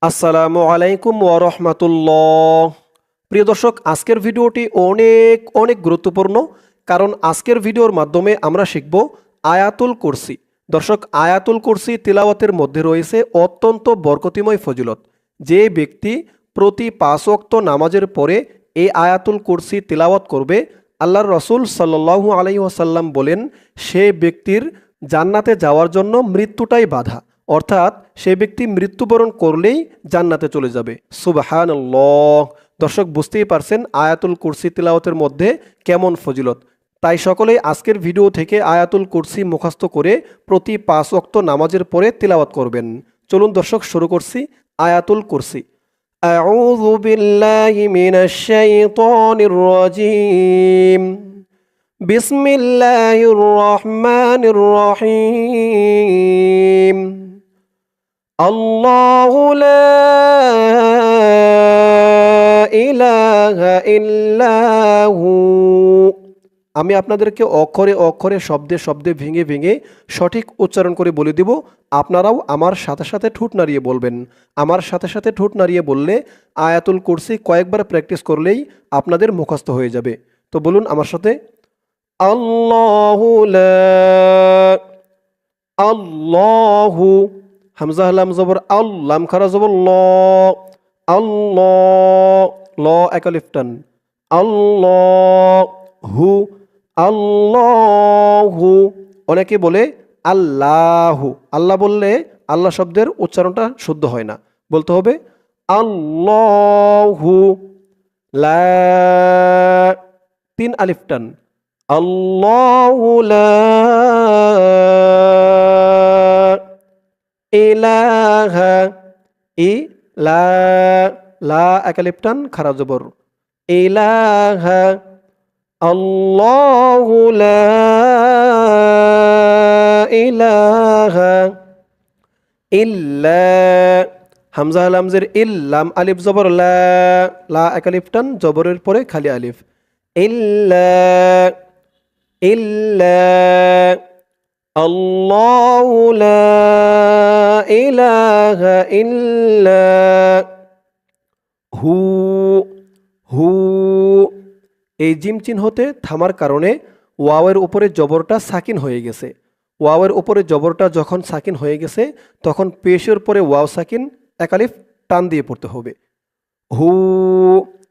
আসসালামু আলাইকুম ওয়া রাহমাতুল্লাহ। প্রিয় দর্শক, আজকের ভিডিওটি অনেক অনেক গুরুত্বপূর্ণ, কারণ আজকের ভিডিওর মাধ্যমে আমরা শিখব আয়াতুল কুরসি। দর্শক, আয়াতুল কুরসি তিলাওয়াতের মধ্যে রয়েছে অত্যন্ত বরকতিময় ফজিলত। যে ব্যক্তি প্রতি ৫ ওয়াক্ত নামাজের পরে এই আয়াতুল কুরসি তিলাওয়াত করবে, আল্লাহর রসুল সাল্লাল্লাহু আলাইহি ওয়াসাল্লাম বলেন, সে ব্যক্তির জান্নাতে যাওয়ার জন্য মৃত্যুটাই বাধা। অর্থাৎ সে ব্যক্তি মৃত্যুবরণ করলেই জান্নাতে চলে যাবে। সুবহানাল্লাহ। দর্শক, বুঝতেই পারছেন আয়াতুল কুরসি তিলাওয়াতের মধ্যে কেমন ফজিলত। তাই সকলেই আজকের ভিডিও থেকে আয়াতুল কুরসি মুখস্থ করে প্রতি ৫ ওয়াক্ত নামাজের পরে তিলাওয়াত করবেন। চলুন দর্শক, শুরু করছি আয়াতুল কুরসি। আউযু বিল্লাহি মিনাশ শাইতানির রাজীম। বিসমিল্লাহির রহমানির রহিম। আল্লাহু লা ইলাহা ইল্লাহু। আমি আপনাদেরকে অক্ষরে অক্ষরে শব্দে শব্দে ভেঙে ভেঙে সঠিক উচ্চারণ করে বলে দিব। আপনারাও আমার সাথে সাথে ঠোঁট নাড়িয়ে বলবেন। আমার সাথে সাথে ঠোঁট নাড়িয়ে বললে আয়াতুল কুরসি কয়েকবার প্র্যাকটিস করলেই আপনাদের মুখস্থ হয়ে যাবে। তো বলুন আমার সাথে, আল্লাহু লা, আল্লাহু, হামজা লাম জবর আল, লাম খারা জবর ল, আল্লাহ, ল এক আলিফ টান, আল্লাহু, আল্লাহু। অনেকে বলে আল্লাহু। আল্লাহ বললে আল্লাহ শব্দের উচ্চারণটা শুদ্ধ হয় না, বলতে হবে আল্লাহু। লা, ৩ আলিফ টান, আল্লাহু লা ইলাহা ই, লা, লা এক আলিফ টান খারা জবর, ইলাহা, আল্লাহু লা ইলাহা ইল্লা, হামজা লামজের ইল, লাম আলিফ জবর লা, লা এক আলিফ টান জবরের পরে খালি আলিফ, ইল্লা, ইল্লা, আল্লাহু লা ইলাহা ইল্লা হু, হু। এই জিম চিহ্নতে থামার কারণে ওয়াওয়ের উপরে জবরটা সাকিন হয়ে গেছে। ওয়াওয়ের উপরে জবরটা যখন সাকিন হয়ে গেছে, তখন পেশের পরে ওয়াও সাকিন এক আলিফ টান দিয়ে পড়তে হবে। হু,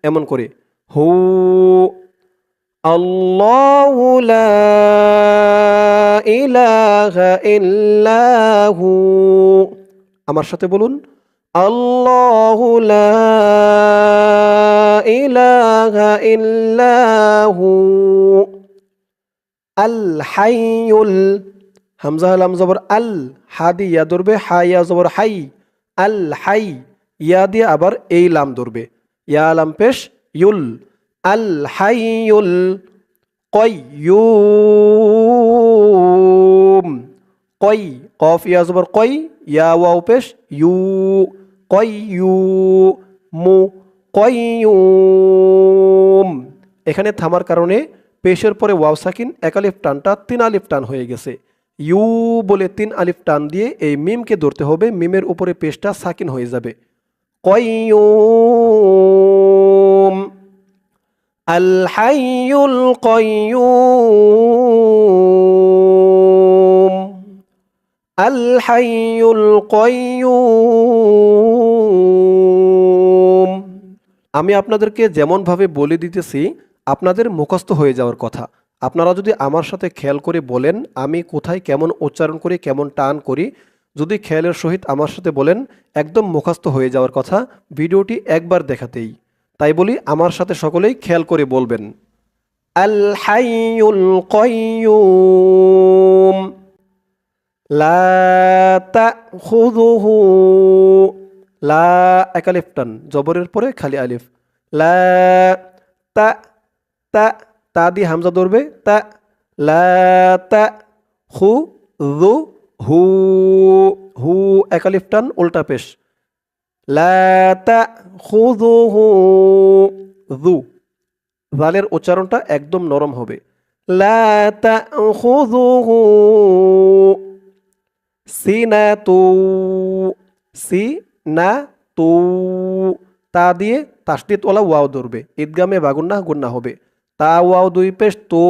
এমন করে হু। আল্লাহু লা ইলাহা ইল্লাহু। আমার সাথে বলুন, আল্লাহু লা ইলাহা ইল্লাহু আল হাইয়ুল, হামজা লাম জবর আল, হা দিয়ে ইয়া ধরবে, হা ইয়া জবর হাই, আল হাই, ইয়া দিয়ে আবার এই লাম ধরবে, ইয়া লাম পেশ ইউল, আল হাইয়ুল কয়্যুম। কয়, কফ ইয়া জবর কয়, ইয়া ওয়াও পেশ ইউ, কয়্যুমু, কয়্যুম। এখানে থামার কারণে পেশের পরে ওয়াও সাকিন এক আলিফ টানটা ৩ আলিফ টান হয়ে গেছে। ইউ বলে ৩ আলিফ টান দিয়ে এই মিমকে ধরতে হবে, মিমের উপরে পেশটা সাকিন হয়ে যাবে। কয়্যুম, আল হাইয়ুল কয়্যুম, আল হাইয়ুল কয়্যুম। আমি আপনাদেরকে যেমনভাবে বলে দিতেছি আপনাদের মুখস্থ হয়ে যাওয়ার কথা। আপনারা যদি আমার সাথে খেয়াল করে বলেন আমি কোথায় কেমন উচ্চারণ করি, কেমন টান করি, যদি খেয়ালের সহিত আমার সাথে বলেন, একদম মুখস্থ হয়ে যাওয়ার কথা ভিডিওটি একবার দেখাতেই। তাই বলি, আমার সাথে সকলেই খেয়াল করে বলবেন, আল হাইয়ুল কয়্যুম, লা তাখুযুহু, লা এক আলিফ টান জবরের পরে খালি আলিফ, লা, তা, তা, তা দিয়ে হামজা ধরবে, তা, লা তাখুযুহু, হু এক আলিফ টান উল্টা পেশ, লা তাখুযুহু, যু, জালের উচ্চারণটা একদম নরম হবে, লা তাখুযুহু সিনাতু, সি না তু, তা দিয়ে তাসদিদ ওয়ালা ওয়াও ধরবে, ঈদগামে বা গুন্না হবে, তা ওয়াও দুই পেশ তু,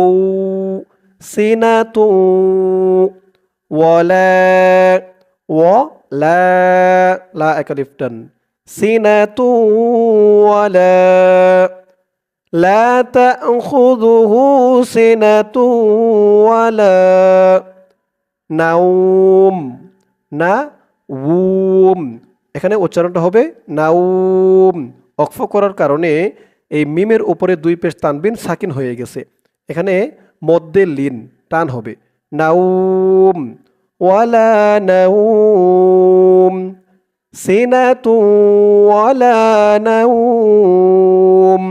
সিনা তু, ওয়ালা, ওয়ালা, লা একালিফ টান, সিনা তু ওয়ালা, লা তাখুযুহু সিনাতু ওয়ালা নাউম, না উম, এখানে উচ্চারণটা হবে নাউম। অক্ফ করার কারণে এই মিমের উপরে দুই পেশ তানবিন সাকিন হয়ে গেছে, এখানে মধ্যে লিন টান হবে, নাউম, ওয়ালা নাউম, সিনাতু ওয়ালা নাউম,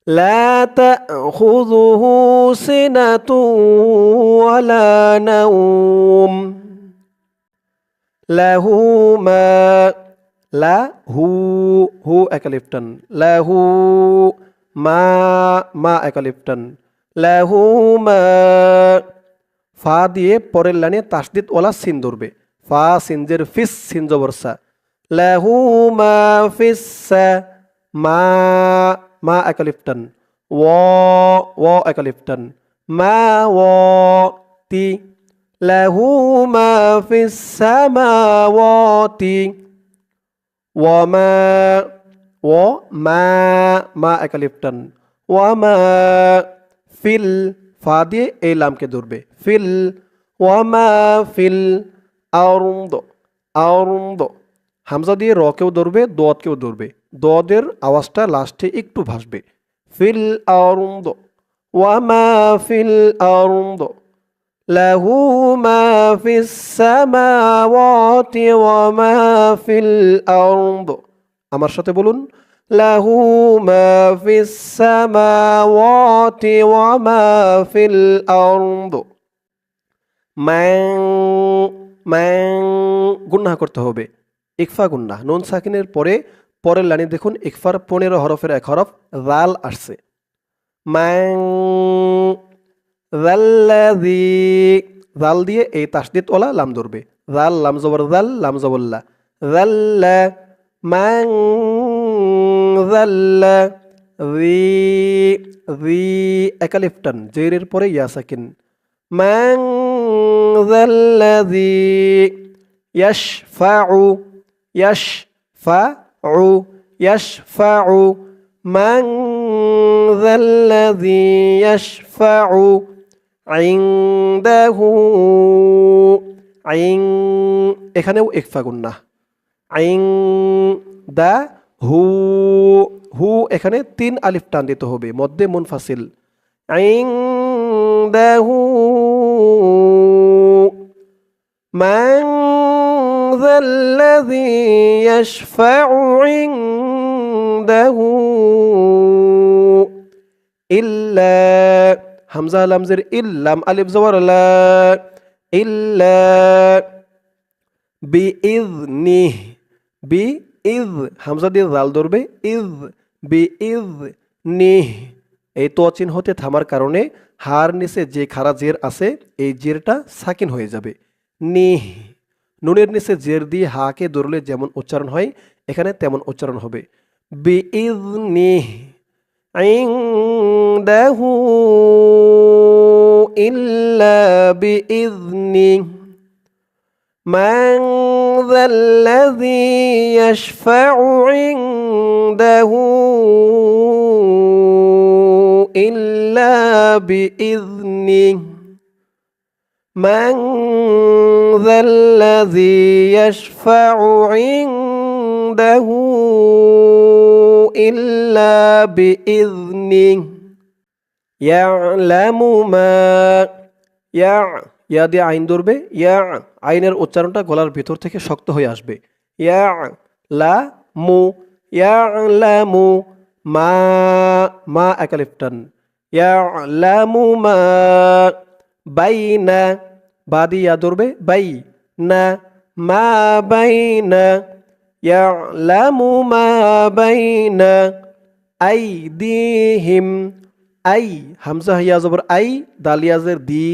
লা তাখুযুহু সিনাতু ওয়ালা নাউম, লাহু মা, লাহু, হু একালিফ টান, লাহু মা, মা একালিফ টান, লাহু মা, ফা দিয়ে পরের লাইনে তাসদিদ ওয়ালা সিন ধরবে, ফা সিনজের ফিস, সিন জবর সা, লাহু মা ফিস সা, মা, মা একালিফ টান, ওয়া একালিফ টান, মা তি, লাহু মা ফিস সামাওয়াতি, ওয়ামা, ওয়ামা, মা একালিফ টান, ওয়ামা ফিল, ফা দিয়ে এই লামকে ধরবে, ফিল, ওয়ামা ফিল আরদ, আরদ, হামজা দিয়ে র কেও ধরবে, দোয়াতকেও ধরবে, দোয়াদের আওয়াজটা লাস্টে একটু ভাসবে, ফিল আরদ, ওয়ামা ফিল আরদ, লাহু মা ফিস সামাওয়াতি ওয়ামা ফিল আরদ। আমার সাথে বলুন, লাহু মা ফিস সামাওয়াতি ওয়ামা ফিল আরদ। ম্যাং, ম্যাং, গুন্না করতে হবে, ইকফা গুন্না, নুন সাকিনের পরে পরের লাইনে দেখুন ইকফার 15 হরফের এক হরফ রাল আসছে, ম্যাং, যাল্লাযী, জাল দিয়ে এই তাসদিদ ওয়ালা লাম ধরবে, জাল লাম জবর জাল, লাম জবল্লা, যাল্লা, ম্যাং যাল্লা, জি একালিফ টান, জেরের পরে ইয়া সাকিন, ম্যাং যাল্লাযী ইয়াশফাউ, ইয়াশফাউ, ইয়াশফাউ, ম্যাং যাল্লাযী ইয়াশফাউ ইনদাহু, আইন, এখানেও ইকফা গুন্না, আইন দা হু, হু এখানে 3 আলিফ টান দিতে হবে, মধ্যে মুনফাসিল, আইন দা হু, মান যাল্লাযী ইয়াশফাউ ইনদাহু ইল্লা, হামজা লামজের ইল্লাম আলিফ জবর লা, ইল্লা বিইযনিহ, বিইয, হামজা দিয়ে জাল ধরবে, ইয, বিইযনিহ, এই তো চিহ্ন হতে থামার কারণে হার নিচে যে খাড়া জের আছে এই জেরটা সাকিন হয়ে যাবে, নিহ, নুনের নিচে জের দিয়ে হাকে ধরলে যেমন উচ্চারণ হয় এখানে তেমন উচ্চারণ হবে, বিইযনিহ ইনদাহু ইল্লা বিইযনিহ, মান যাল্লাযী ইয়াশফাউ ইনদাহু ইল্লা বিইযনিহ, মান যাল্লাযী ইয়াশফাউ ইনদাহু ইল্লা বিইযনিহ, ইয়ালামু মা, ইয়া দিয়ে আইন ধরবে, ইয়া, আইনের উচ্চারণটা গলার ভিতর থেকে শক্ত হয়ে আসবে, ইয়া লা মু, ইয়ালামু মা, মা একালিফ টান, ইয়ালামু মা বাইনা, বা দিয়ে ইয়া ধরবে, বাই না, মা বাইনা, ইয়ালামু মা বাইনা আইদিহিম, আই, হামজা ইয়া জবর আই, দালিয়াজের দি,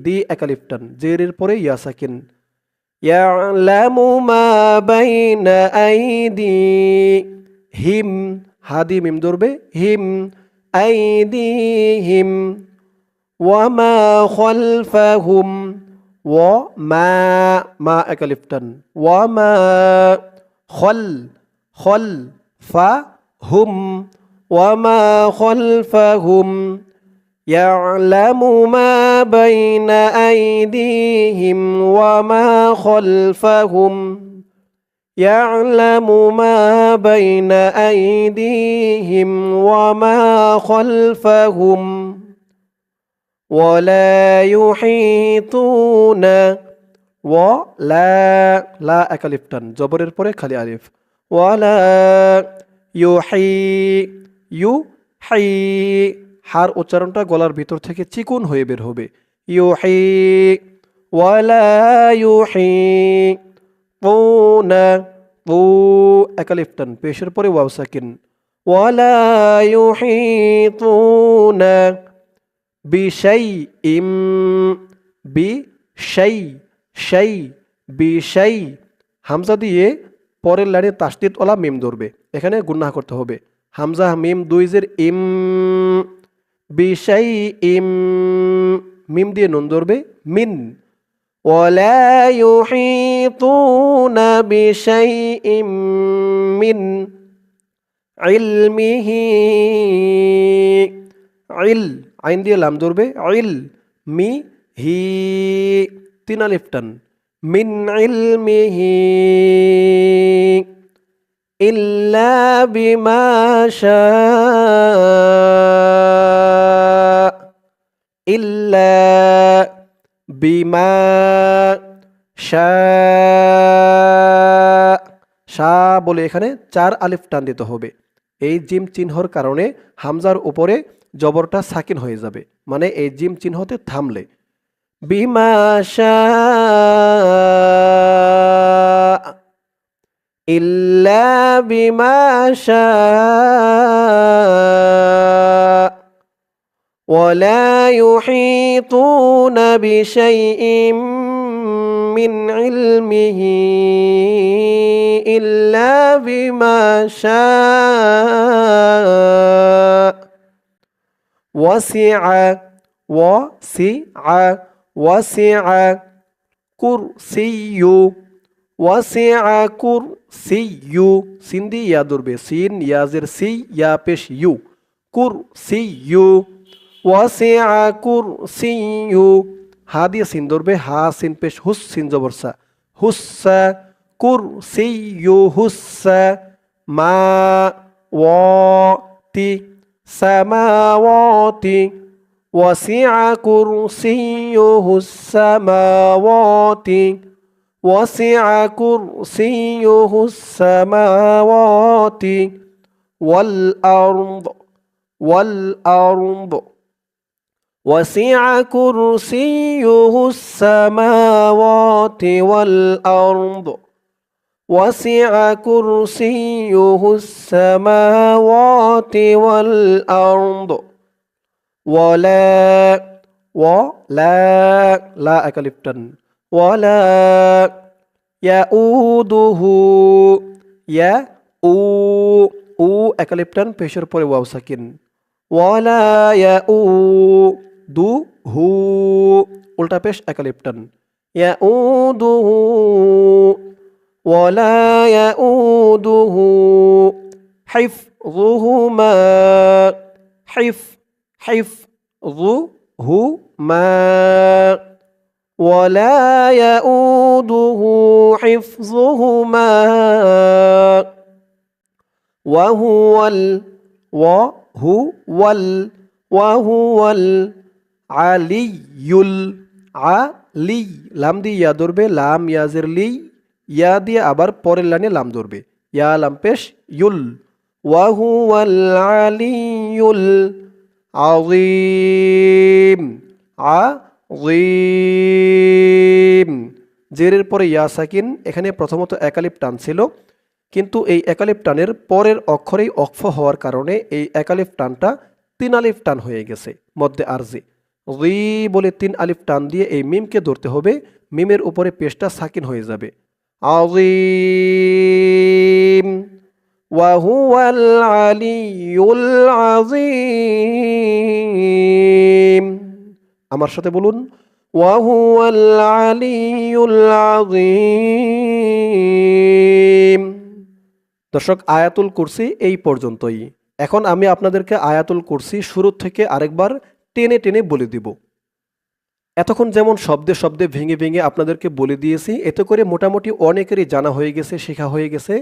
দি একালিফ টান, জেরের পরে ইয়া সাকিন, ইয়ালামু মা বাইনা আইদিহিম, হাদি মিম ধরবে, হিম, আইদিহিম, ওয়া মা খালফাহুম, ওয়া মা, মা একালিফ টান, ওয়া মা খল, খল, ফা হুম, ওয়া মা খালফাহুম, ইয়ালামু মা বাইনা আইদিহিম ওয়া মা খালফাহুম, يعلم ما بين أيديهم وما خلفهم ولا يحيطون ولا لا أكلف تن জবরের পরে খালি আলিফ ولا يحي হার উচ্চারণটা গলার ভিতর থেকে চিকুন হয়ে বের হবে ইউহি ওয়ালা ইউহি পুনা পু একালিফ টান পেশের পরে ওয়াও সাকিন ওয়ালা ইউহিতুনা বিশাইইম বিশাই হামজা দিয়ে পরের লাইনে তাসদিদ ওয়ালা মিম ধরবে, এখানে গুন্নাহ করতে হবে হামজা মিম দুই জের ইম, বিশাইইম, মিম দিয়ে নুন ধরবে মিন, ওয়ালা ইউহিতুনা বিশাইইম মিন ইলমিহি, ইল আইন দিয়ে লাম ধরবে, ইল মি হি তিন আলিফ টান, মিন ইলমিহি ইল্লা বিমা শাআ, ইল্লা বিমা শা বলে এখানে চার আলিফ টান দিতে হবে। এই জিম চিহ্নর কারণে হামজার উপরে জবরটা সাকিন হয়ে যাবে, মানে এই জিম চিহ্নতে থামলে বিমা শা ইল্লা বিমা শা ولا يحيطون بشيء من علمه إلا بما شاء وسع كرسي وسع كرسي সিন্দি ইয়া ধরবে, সিন ইয়াজের সি ইয়া পেশ ইউ, কুরসিয়ু ওয়াসিআ কুরসিয়ু, হা দিয়ে সিন ধরবে, হা সিন পেশ হুস সিন জবরসা, হুসসা কুরসিয়ু হুসসা মা ওয়াতি সামাওয়াতি ওয়াসিআ কুরসিয়ুহুস সামাওয়াতি ওয়াসিআ কুরসিয়ুহুস সামাওয়াতি ওয়াল আরদ وسع كرسيه السماوات والأرض وسع كرسيه السماوات والأرض ولا لا أكلفتن ولا يؤوده ও একালিপ্টান পেশের পরে ওয়াও সাকিন ওয়ালা ইয়াউদুহু উল্টা পেশ একালিপ্টান ইয়াউদুহু ওয়ালা ইয়াউদুহু হিফযুহুমা হিফযুহুমা ওয়ালা ইয়াউদুহু হিফযুহুমা وهو العلي العلي লাম দিয়ে ইয়া ধরবে, লাম ইয়াজের লি, ইয়া দিয়ে আবার পরের লাইনে লাম ধরবে, ইয়া লাম পেশ ইউল, ওয়াহুয়াল আলিয়ুল আযীম আযীম, জেরের পরে ইয়া সাকিন, এখানে প্রথমত একালিফ টান ছিল, কিন্তু এই একালিফ টানের পরের অক্ষরেই অক্ফ হওয়ার কারণে এই একালিফ টানটা তিন আলিফ টান হয়ে গেছে মধ্যে আরজি, জি বলে 3 আলিফ টান দিয়ে এই মিমকে ধরতে হবে। মিমের উপরে পেশটা সাকিন হয়ে যাবে। আজিম ওয়া হুয়াল আলিয়্যুল আযীম। আমার সাথে বলুন, ওয়া হুয়াল আলিয়্যুল আযীম। দর্শক, আয়াতুল কুরসি এই পর্যন্তই। এখন আমি আপনাদেরকে আয়াতুল কুরসি শুরু থেকে আরেকবার টেনে টেনে বলে দিব। এতক্ষণ যেমন শব্দে শব্দে ভেঙে ভেঙে আপনাদেরকে বলে দিয়েছি, এতে করে মোটামুটি অনেকেরই জানা হয়ে গেছে, শেখা হয়ে গেছে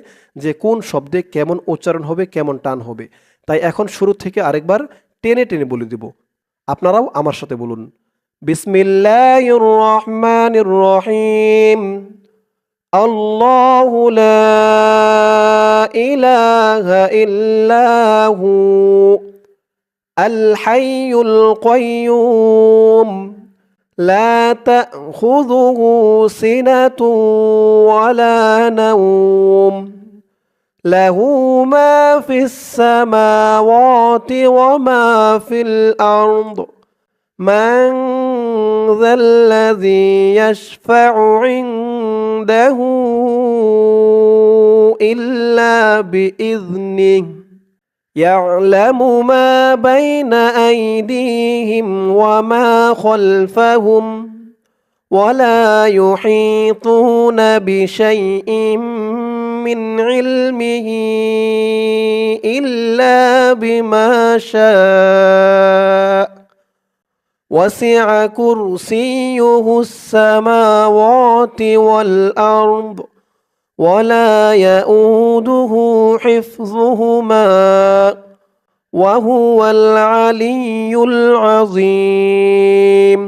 যে কোন শব্দে কেমন উচ্চারণ হবে, কেমন টান হবে। তাই এখন শুরু থেকে আরেকবার টেনে টেনে বলে দিব। আপনারাও আমার সাথে বলুন, বিসমিল্লাহির রহমানির রহিম। আল্লাহু লা ইলাহা ইল্লাহু আল হাইয়ুল কাইয়্যুম لا تأخذه سنة ولا نوم له ما في السماوات وما في الأرض من ذا الذي يشفع عنده إلا بإذنه يعلم ما بين أيديهم وما خلفهم ولا يحيطون بشيء من علمه إلا بما شاء وسع كرسيه السماوات والأرض ولا يؤوده حفظهما وهو العلي العظيم।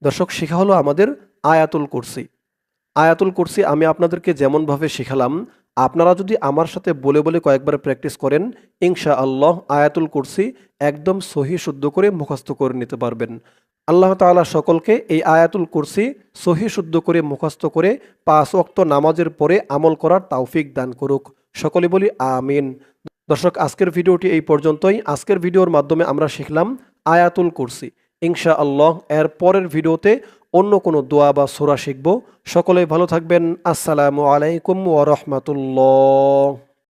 দর্শক, শেখা হলো আমাদের আয়াতুল কুরসি। আয়াতুল কুরসি আমি আপনাদেরকে যেমনভাবে শেখালাম, আপনারা যদি আমার সাথে বলে বলে কয়েকবার প্র্যাকটিস করেন, ইনশাআল্লাহ আয়াতুল কুরসি একদম সহি শুদ্ধ করে মুখস্থ করে নিতে পারবেন। আল্লাহ তাআলা সকলকে এই আয়াতুল কুরসি সহি শুদ্ধ করে মুখস্থ করে 5 ওয়াক্ত নামাজের পরে আমল করার তৌফিক দান করুক। সকলে বলি আমিন। দর্শক, আজকের ভিডিওটি এই পর্যন্তই। আজকের ভিডিওর মাধ্যমে আমরা শিখলাম আয়াতুল কুরসি। ইনশাআল্লাহ এর পরের ভিডিওতে অন্য কোনো দোয়া বা সূরা শিখব। সকলে ভালো থাকবেন। আসসালামু আলাইকুম ওয়া রাহমাতুল্লাহ।